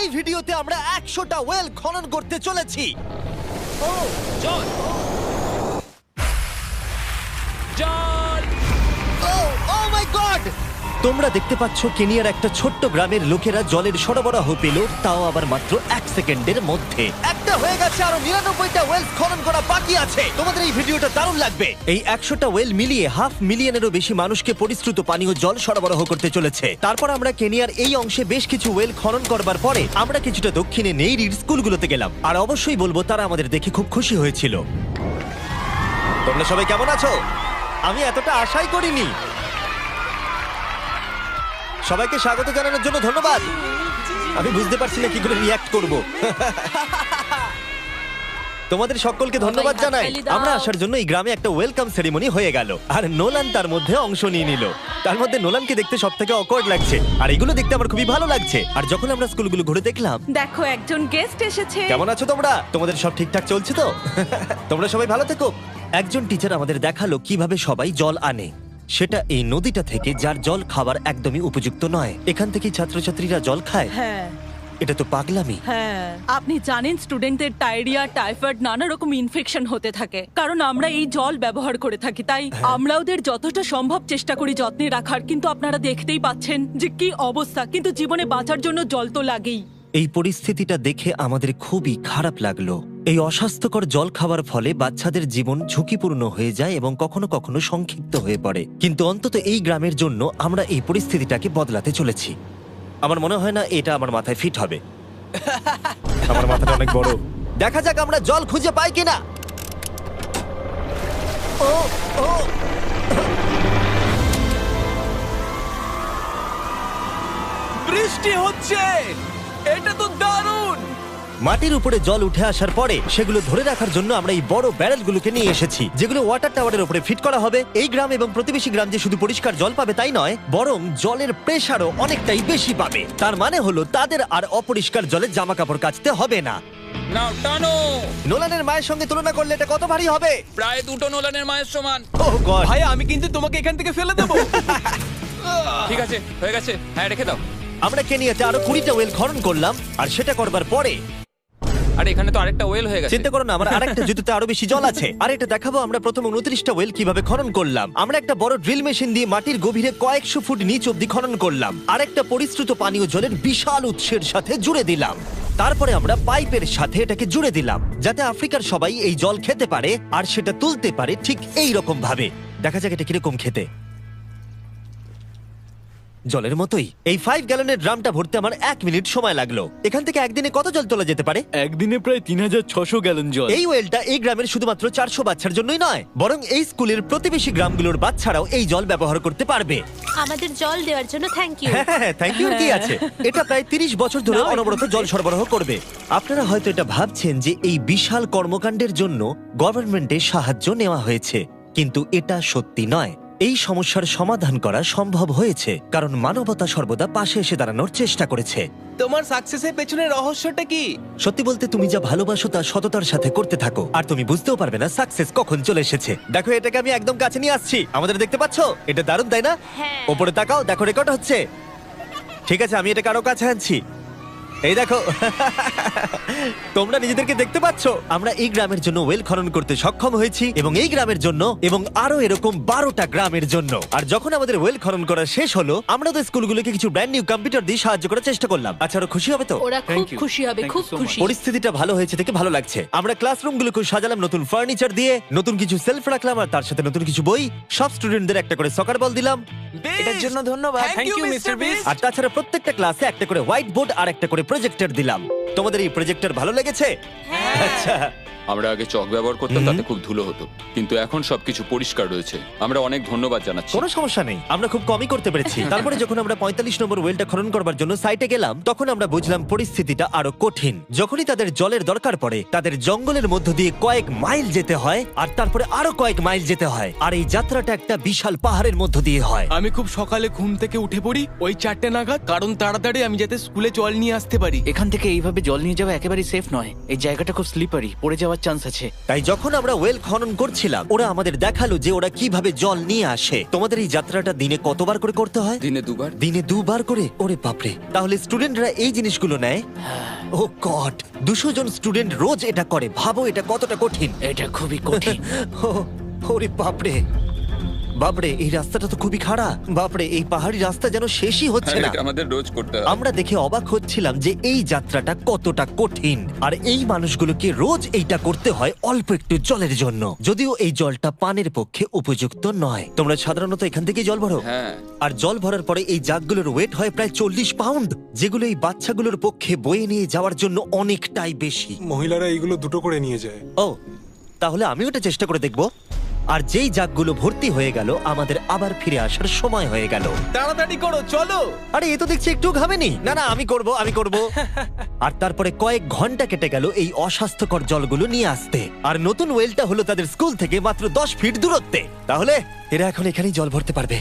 এই ভিডিওতে আমরা 100টা ওয়েল খনন করতে চলেছি। ও জল জল ও ও মাই গড! তোমরা দেখতে পাচ্ছ কেনিয়ার একটা ছোট্ট গ্রামের লোকেরা জলের সরবরাহ পেল, তাও আবার মাত্র 1 সেকেন্ডের মধ্যে। একটা হয়ে গেছে, আরো 99টা ওয়েল খনন করা বাকি আছে। তোমাদের এই ভিডিওটা দারুণ লাগবে। এই 100টা ওয়েল মিলিয়ে 500,000-এরও বেশি মানুষকে পরিশ্রুত পানীয় জল সরবরাহ করতে চলেছে। তারপর আমরা কেনিয়ার এই অংশে বেশ কিছু ওয়েল খনন করবার পরে আমরা কিছুটা দক্ষিণে নেইরির স্কুলগুলোতে গেলাম, আর অবশ্যই বলবো তারা আমাদের দেখে খুব খুশি হয়েছিল। তোমরা সবাই কেমন আছো? আমি এতটা আশাই করিনি। সবাইকে স্বাগত জানানোর জন্য ধন্যবাদ। আমি বুঝতে পারছি না কি করে রিঅ্যাক্ট করব। তোমাদের সকলকে ধন্যবাদ জানাই। আমরা আসার জন্য এই গ্রামে একটা ওয়েলকাম সেরিমনি হয়ে গেল, আর নোলান তার মধ্যে অংশ নিয়ে নিল। তার মধ্যে নোলানকে দেখতে সবথেকে অকওয়ার্ড লাগছে, আর এগুলো দেখতে আমার খুবই ভালো লাগছে। আর যখন আমরা স্কুলগুলো ঘুরে দেখলাম, দেখো একজন গেস্ট এসেছে। কেমন আছো তোমরা? তোমাদের সব ঠিকঠাক চলছে তো? তোমরা সবাই ভালো থেকো। একজন টিচার আমাদের দেখালো কিভাবে সবাই জল আনে। সেটা এই নদীটা থেকে, যার জল খাবার একদমই উপযুক্ত নয়। এখান থেকেই ছাত্রছাত্রীরা জল খায়। হ্যাঁ এটা তো পাগলামি। হ্যাঁ, আপনি জানেন স্টুডেন্টদের ডায়রিয়া, টাইফয়েড, নানা রকম ইনফেকশন হতে থাকে, কারণ আমরা এই জল ব্যবহার করে থাকি। তাই আমরা ওদের যতটা সম্ভব চেষ্টা করি যত্নে রাখার, কিন্তু আপনারা দেখতেই পাচ্ছেন যে কি অবস্থা। কিন্তু জীবনে বাঁচার জন্য জল তো লাগেই। এই পরিস্থিতিটা দেখে আমাদের খুবই খারাপ লাগলো। এই অস্বাস্থ্যকর জল খাওয়ার ফলে বাচ্চাদের জীবন ঝুঁকিপূর্ণ হয়ে যায় এবং কখনো কখনো সংক্ষিপ্ত হয়ে পড়ে। কিন্তু অন্তত এই গ্রামের জন্য আমরা এই পরিস্থিতিটাকে বদলাতে চলেছি। আমার মনে হয় না এটা আমার মাথায় ফিট হবে। আমার মাথাটা অনেক বড়। দেখা যাক আমরা জল খুঁজে পাই কিনা। ও ও বৃষ্টি হচ্ছে, এটা তো দারুণ। মাটির উপরে জল উঠে আসার পরে সেগুলো ধরে রাখার জন্য আমরা এই বড় ব্যারেলগুলোকে নিয়ে এসেছি, যেগুলো ওয়াটার টাওয়ারের উপরে ফিট করা হবে। এই গ্রাম এবং প্রতিবেশী গ্রাম যে শুধু পরিষ্কার জল পাবে তাই নয়, বরং জলের প্রেসারও অনেকটাই বেশি পাবে। তার মানে হলো তাদের আর অপরিষ্কার জলে জামা কাপড় কাচতে হবে না। নাও টানো। নোলানের মায়ের সঙ্গে তুলনা করলে এটা কত ভারী হবে? প্রায় 2 নোলানের মায়ের সমান। ওহ গড! ভাই আমি কিন্তু তোমাকে এখান থেকে ফেলে দেবো। ঠিক আছে, হয়ে গেছে। হ্যাঁ, রেখে দাও। আমরা কেনিয়াতে আরো 20টা ওয়েল খনন করলাম, আর সেটা করবার পরে আরে এখানে তো আরেকটা ওয়েল হয়ে গেছে। চিন্তা করো না, আমার আরেকটা জুতোতে আরো বেশি জল আছে। আর এটা দেখাবো আমরা প্রথম 29টা ওয়েল কিভাবে খনন করলাম। আমরা একটা বড় ড্রিল মেশিন দিয়ে মাটির গভীরে কয়েকশো ফুট নিচ অব্দি খনন করলাম, আর একটা পরিশ্রুত পানীয় জলের বিশাল উৎসের সাথে জুড়ে দিলাম। তারপরে আমরা পাইপের সাথে এটাকে জুড়ে দিলাম, যাতে আফ্রিকার সবাই এই জল খেতে পারে আর সেটা তুলতে পারে ঠিক এই রকম ভাবে। দেখা যাক এটা কিরকম খেতে। জলের মতোই। এই 5 গ্যালনের ড্রামটা ভরতে আমার 1 মিনিট সময় লাগলো। এখান থেকে একদিনে কত জল তোলা যেতে পারে? একদিনে প্রায় 3600 গ্যালন জল। এই ওয়েলটা এই গ্রামের শুধুমাত্র 400 বাচ্চার জন্যই নয়, বরং এই স্কুলের প্রতিবেশী গ্রামগুলোর বাচ্চারাও এই জল ব্যবহার করতে পারবে। আমাদের জল দেওয়ার জন্য থ্যাংক ইউ। হ্যাঁ, থ্যাংক ইউ কি আছে। এটা প্রায় 30 বছর ধরে অনবরত জল সরবরাহ করবে। আপনারা হয়তো এটা ভাবছেন যে এই বিশাল কর্মকাণ্ডের জন্য গভর্নমেন্টের সাহায্য নেওয়া হয়েছে, কিন্তু এটা সত্যি নয়। এই সমস্যার সমাধান করা সম্ভব হয়েছে কারণ মানবতা সর্বদা পাশে এসে দাঁড়ানোর চেষ্টা করেছে। তোমার সাকসেসের পেছনে রহস্যটা কি? সত্যি বলতে, তুমি যা ভালোবাসো তা সততার সাথে করতে থাকো, আর তুমি বুঝতেও পারবে না সাকসেস কখন চলে এসেছে। দেখো, এটাকে আমি একদম কাছে নিয়ে আসছি। আমাদের দেখতে পাচ্ছো? এটা দারুণ, তাই না? হ্যাঁ। ওপরে তাকাও, দেখো রেকর্ড হচ্ছে। ঠিক আছে, আমি এটাকে আরো কাছে আনছি। এই দেখো। তোমরা নিজেদেরকে দেখতে পাচ্ছ? আমরা এই গ্রামের জন্য ওয়েল খনন করতে সক্ষম হয়েছি, এবং এই গ্রামের জন্য, এবং আরো এরকম 12টা গ্রামের জন্য। আর যখন আমাদের ওয়েল খনন করা শেষ হলো, আমরা তো স্কুলগুলোকে কিছু ব্র্যান্ড নিউ কম্পিউটার দিয়ে সাহায্য করার চেষ্টা করলাম। আচ্ছা, ওরা খুশি হবে তো? ওরা খুব Thank you. খুশি হবে, Thank খুব you so খুশি। পরিস্থিতিটা ভালো হয়েছে থেকে ভালো লাগছে। আমরা ক্লাসরুমগুলোকে সাজালাম নতুন ফার্নিচার দিয়ে, নতুন কিছু সেলফ রাখলাম, আর তার সাথে নতুন কিছু বই। সব স্টুডেন্টদের একটা করে সকার বল দিলাম। এটার জন্য ধন্যবাদ। Thank you, Mr. Beast. আর তাছাড়া প্রত্যেকটা ক্লাসে একটা করে হোয়াইট বোর্ড আর একটা করে প্রজেক্টর দিলাম। তোমাদের এই প্রজেক্টর ভালো লেগেছে? আচ্ছা। আমরা আগে চক ব্যবহার করতাম, তাতে খুব ধুলো হতো, কিন্তু এখন সবকিছু পরিষ্কার রয়েছে। আমরা অনেক ধন্যবাদ জানাচ্ছি। কোনো সমস্যা নেই, আমরা খুব কমই করতে পেরেছি। তারপরে যখন আমরা 45 নম্বর ওয়েলটা খনন করবার জন্য সাইটে গেলাম, তখন আমরা বুঝলাম পরিস্থিতিটা আরো কঠিন। যখনই তাদের জলের দরকার পড়ে, তাদের জঙ্গলের মধ্য দিয়ে কয়েক মাইল যেতে হয়, আর তারপরে আরো কয়েক মাইল যেতে হয়, আর এই যাত্রাটা একটা বিশাল পাহাড়ের মধ্য দিয়ে হয়। আমি খুব সকালে ঘুম থেকে উঠে পড়ি ওই 4টে নাগাদ, কারণ তাড়াতাড়ি আমি যাতে স্কুলে জল নিয়ে আসতে পারি। এখান থেকে এইভাবে জল নিয়ে যাওয়া একেবারেই সেফ নয়। এই জায়গাটা খুব স্লিপারি, পড়ে যাওয়ার চান্স আছে। তাই যখন আমরা ওয়েল খনন করছিলাম ওরা আমাদের দেখালো যে ওরা কিভাবে জল নিয়ে আসে। তোমাদের এই যাত্রাটা দিনে কতবার করে করতে হয়? দিনে 2 বার। দিনে 2 বার করে? ওরে বাপরে, তাহলে স্টুডেন্টরা এই জিনিসগুলো নেয়? ও গড, 200 জন স্টুডেন্ট রোজ এটা করে। ভাবো এটা কতটা কঠিন। এটা খুবই কঠিন। ওরে বাপরে, বাপরে এই রাস্তাটা তো খুবই খাড়া। বাপরে, এই পাহাড়ি রাস্তা যেন শেষই হচ্ছে হ্যাঁ, না। এটা আমাদের রোজ করতে হয়। আমরা দেখে অবাক হচ্ছিলাম যে এই যাত্রাটা কতটা কঠিন, আর এই মানুষগুলোকে রোজ এইটা করতে হয় অল্প একটু জলের জন্য। যদিও এই জলটা পানের পক্ষে উপযুক্ত নয়। তোমরা সাধারণত এখান থেকে জল ভরো, হ্যাঁ। আর জল ভরার পরে এই জাগগুলোর ওয়েট হয় প্রায় 40 পাউন্ড, যেগুলো এই বাচ্চাগুলোর পক্ষে বয়ে নিয়ে যাওয়ার জন্য অনেকটাই বেশি। মহিলারা এইগুলো দুটো করে নিয়ে যায়। ও, তাহলে আমি ওটা চেষ্টা করে দেখব। আর যেই জাগগুলো ভর্তি হয়ে গেল, আমাদের আবার ফিরে আসার সময় হয়ে গেল। তাড়াতাড়ি করো, চলো। আরে এ তো দেখছি একটু ঘামেনি। না না, আমি করব। আর তারপরে কয়েক ঘন্টা কেটে গেল এই অস্বাস্থ্যকর জলগুলো নিয়ে আসতে। আর নতুন ওয়েলটা হলো তাদের স্কুল থেকে মাত্র 10 ফিট দূরত্বে। তাহলে এরা এখন এখানেই জল ভরতে পারবে।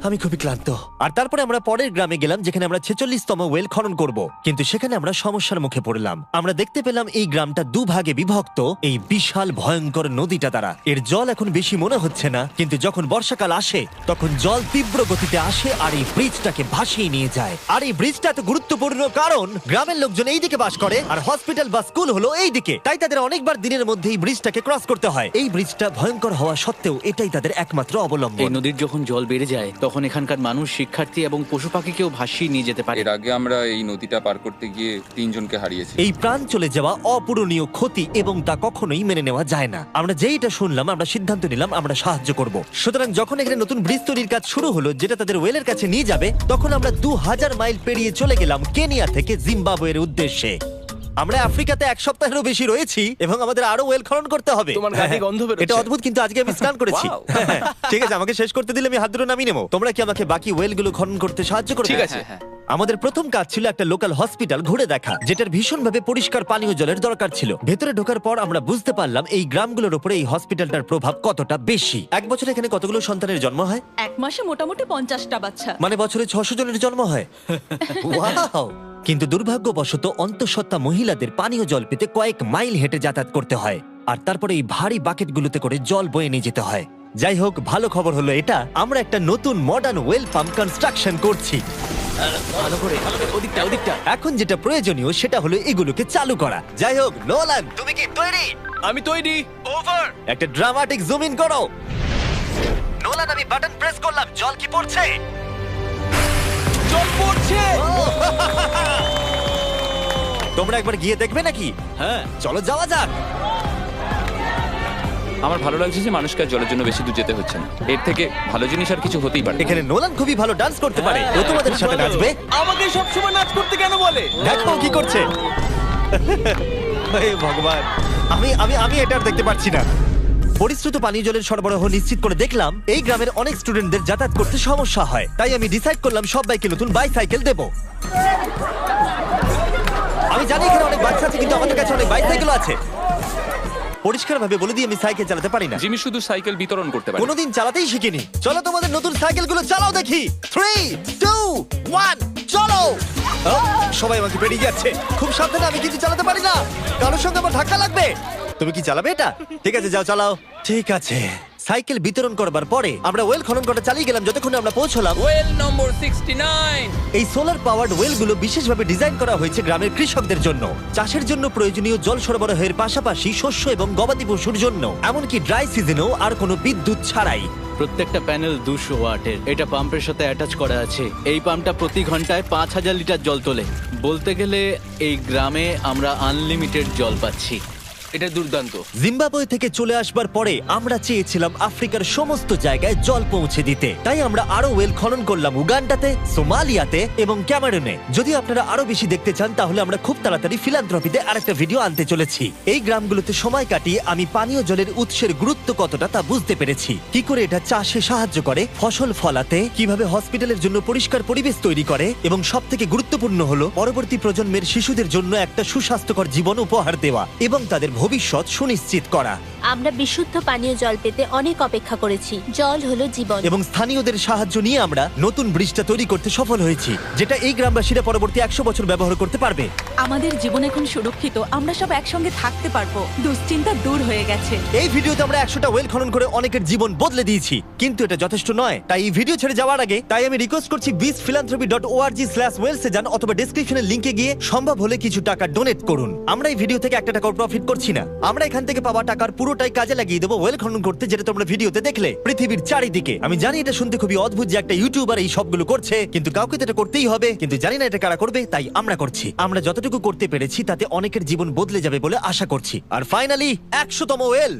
আমি খুবই ক্লান্ত। আর তারপরে আমরা পরের গ্রামে গেলাম, যেখানে আমরা 46তম ওয়েল খনন করব। কিন্তু সেখানে আমরা সমস্যার মুখে পড়লাম। আমরা দেখতে পেলাম এই গ্রামটা 2 ভাগে বিভক্ত এই বিশাল ভয়ঙ্কর নদীটা দ্বারা। এর জল এখন বেশি মনে হচ্ছে না, কিন্তু যখন বর্ষাকাল আসে তখন জল তীব্র গতিতে আসে আর এই ব্রিজটাকে ভাসিয়ে নিয়ে যায়। আর এই ব্রিজটা এত গুরুত্বপূর্ণ কারণ গ্রামের লোকজন এই দিকে বাস করে আর হসপিটাল বা স্কুল হলো এই দিকে। তাই তাদের অনেকবার দিনের মধ্যে এই ব্রিজটাকে ক্রস করতে হয়। এই ব্রিজটা ভয়ঙ্কর হওয়া সত্ত্বেও এটাই তাদের একমাত্র এই অবলম্বন। নদীর যখন জল বেড়ে যায় তখন এখানকার মানুষ, শিক্ষার্থী এবং পশু পাখিকেও ভাসিয়ে নিয়ে যেতে পারে। এর আগে আমরা এই নদীটা পার করতে গিয়ে 3 জনকে হারিয়েছি। এই প্রাণ চলে যাওয়া অপূরণীয় ক্ষতি, এবং তা কখনোই মেনে নেওয়া যায় না। আমরা যেইটা শুনলাম আমরা সিদ্ধান্ত নিলাম আমরা সাহায্য করব। সুতরাং যখন এখানে নতুন ব্রিজ তৈরির কাজ শুরু হলো, যেটা তাদের ওয়েলের কাছে নিয়ে যাবে, তখন আমরা 2000 মাইল পেরিয়ে চলে গেলাম কেনিয়া থেকে জিম্বাবুয়ের উদ্দেশ্যে। আমরা আফ্রিকাতে 1 সপ্তাহেরও বেশি রয়েছি এবং আমাদের আরো ওয়েল খনন করতে হবে। তোমার গা থেকে গন্ধ বেরোচ্ছে। এটা অদ্ভুত, কিন্তু আজকে আমি স্নান করেছি। Wow! ঠিক আছে, আমাকে শেষ করতে দিলে আমি হাত ধরে নামিয়ে নেবো। তোমরা কি আমাকে বাকি ওয়েলগুলো খনন করতে সাহায্য করবে? ঠিক আছে। হ্যাঁ। আমাদের প্রথম কাজ ছিল একটা লোকাল হসপিটাল ঘুরে দেখা, যেটার ভীষণভাবে পরিষ্কার পানীয় জলের দরকার ছিল। ভেতরে ঢোকার পর আমরা বুঝতে পারলাম এই গ্রামগুলোর উপরে এই হসপিটালটার প্রভাব কতটা বেশি। এক বছরে এখানে কতগুলো সন্তানের জন্ম হয়? এক মাসে মোটামুটি 50টা বাচ্চা। মানে বছরে 600 জনের জন্ম হয়। ওয়াও! কিন্তু দুর্ভাগ্যবশত অন্তঃসত্ত্বা মহিলাদের পানীয় জল পেতে কয়েক মাইল হেঁটে যাতায়াত করতে হয়, আর তারপরে এই ভারী বাকেটগুলোতে করে জল বয়ে নিয়ে যেতে হয়। যাই হোক, ভালো খবর হলো এটা, আমরা একটা নতুন মডার্ন ওয়েল পাম্প কনস্ট্রাকশন করছি। ভালো করে, ওদিকটা। এখন যেটা প্রয়োজনীয় সেটা হলো এগুলোকে চালু করা। যাই হোক, নোলান, তুমি কি তৈরি? আমি তৈরি। ওভার! একটা ড্রামাটিক জুম ইন করো। নোলান, আমি বাটন প্রেস করলাম, জল কি পড়ছে? জল পড়ছে। তোমরা একবার গিয়ে দেখবে নাকি? হ্যাঁ, চলো যাওয়া যাক। আমার ভালো লাগছে যে মানুষকে আর জলের জন্য বেশি দূর যেতে হচ্ছে না। এর থেকে ভালো জিনিস আর কিছু হতেই পারে না। এখানে নোলান খুবই ভালো ডান্স করতে পারে। ও তোমাদের সাথে নাচবে। আমাকে সবসময় নাচ করতে কেন বলে? দেখো কি করছে। হে ভগবান, আমি আমি আমি এটা আর দেখতে পাচ্ছি না। পরিশ্রুত পানীয় জলের সরবরাহ নিশ্চিত করে দেখলাম এই গ্রামের অনেক স্টুডেন্টদের যাতায়াত করতে সমস্যা হয়। তাই আমি ডিসাইড করলাম সবাইকে নতুন বাইসাইকেল দেব। আমি জানি এখানে অনেক বাচ্চা আছে, কিন্তু আমাদের কাছে অনেক বাইসাইকেল আছে। পরিষ্কারভাবে বলে দিই আমি সাইকেল চালাতে পারি না। জিমি শুধু সাইকেল বিতরণ করতে পারে। কোনোদিন চালাতেই শিখিনি। চলো তোমাদের নতুন সাইকেলগুলো চালাও দেখি। 3, 2, 1, চলো। ও, সবাই আমাকে বেরিয়ে যাচ্ছে। খুব সাবধানে, আমি কিছু চালাতে পারি না। কারোর সঙ্গে আমার ধাক্কা লাগবে। তুমি কি চালাবে এটা? ঠিক আছে, যাও চালাও। ঠিক আছে। সাইকেল বিতরণ করবার পরে আমরা ওয়েল খনন করা চালিয়ে গেলাম যতক্ষণ আমরা পৌঁছলাম ওয়েল নম্বর 69। এই সোলার পাওয়ার্ড ওয়েলগুলো বিশেষভাবে ডিজাইন করা হয়েছে গ্রামের কৃষকদের জন্য। চাষের জন্য প্রয়োজনীয় জল সরবরাহের পাশাপাশি শস্য এবং গবাদি পশুর জন্য, এমনকি ড্রাই সিজনেও আর কোনো বিদ্যুৎ ছাড়াই। প্রত্যেকটা প্যানেল 200 ওয়াটের। এটা পাম্পের সাথে অ্যাটাচ করা আছে। এই পাম্পটা প্রতি ঘন্টায় 5000 লিটার জল তোলে। বলতে গেলে এই গ্রামে আমরা আনলিমিটেড জল পাচ্ছি। এটা দুর্দান্ত। জিম্বাবুয়ে থেকে চলে আসবার পরে আমরা চেয়েছিলাম আফ্রিকার সমস্ত জায়গায় জল পৌঁছে দিতে। তাই আমরা আরো ওয়েল খনন করলাম উগান্ডাতে, সোমালিয়াতে এবং ক্যামেরুনে। যদি আপনারা আরো বেশি দেখতে চান তাহলে আমরা খুব তাড়াতাড়ি ফিলান্থ্রপিতে আরেকটা ভিডিও আনতে চলেছি। এই গ্রামগুলোতে সময় কাটিয়ে আমি পানীয় জলের উৎসের গুরুত্ব কতটা তা বুঝতে পেরেছি। কি করে এটা চাষে সাহায্য করে, ফসল ফলাতে, কিভাবে হসপিটালের জন্য পরিষ্কার পরিবেশ তৈরি করে, এবং সবথেকে গুরুত্বপূর্ণ হলো পরবর্তী প্রজন্মের শিশুদের জন্য একটা সুস্বাস্থ্যকর জীবন উপহার দেওয়া এবং তাদের ভবিষ্যৎ সুনিশ্চিত করা। আমরা বিশুদ্ধ পানীয় জল পেতে অনেক অপেক্ষা করেছি। জল হলো জীবন। এবং স্থানীয়দের সাহায্য নিয়ে আমরা নতুন ব্রিজটা তৈরি করতে সফল হয়েছি, যেটা এই গ্রামবাসীরা পরবর্তী 100 বছর ব্যবহার করতে পারবে। আমাদের জীবন এখন সুরক্ষিত, আমরা সব একসঙ্গে থাকতে পারবো, দুশ্চিন্তা দূর হয়ে গেছে। এই ভিডিওতে আমরা 100টা ওয়েল খনন করে অনেকের জীবন বদলে দিয়েছি, কিন্তু এটা যথেষ্ট নয়। তাই এই ভিডিও ছেড়ে যাওয়ার আগে আমি রিকোয়েস্ট করছি beachphilanthropy.org/wales এ যান, অথবা ডেসক্রিপশনের লিংকে গিয়ে সম্ভব হলে কিছু টাকা ডোনেট করুন। আমরা এই ভিডিও থেকে 1 টাকাও প্রফিট করছি না, আমরা এখান থেকে পাওয়া টাকার পুরোটাই কাজে লাগিয়ে দেবো ওয়েল খনন করতে, যেটা তোমরা ভিডিওতে দেখলে পৃথিবীর চারিদিকে। আমি জানি এটা শুনতে খুবই অদ্ভুত যে একটা ইউটিউবার এই সবগুলো করছে, কিন্তু কাউকে তো এটা করতেই হবে। কিন্তু জানি না এটা কারা করবে, তাই আমরা করছি। আমরা যতটুকু করতে পেরেছি তাতে অনেকের জীবন বদলে যাবে বলে আশা করছি। আর ফাইনালি 100তম ওয়েল।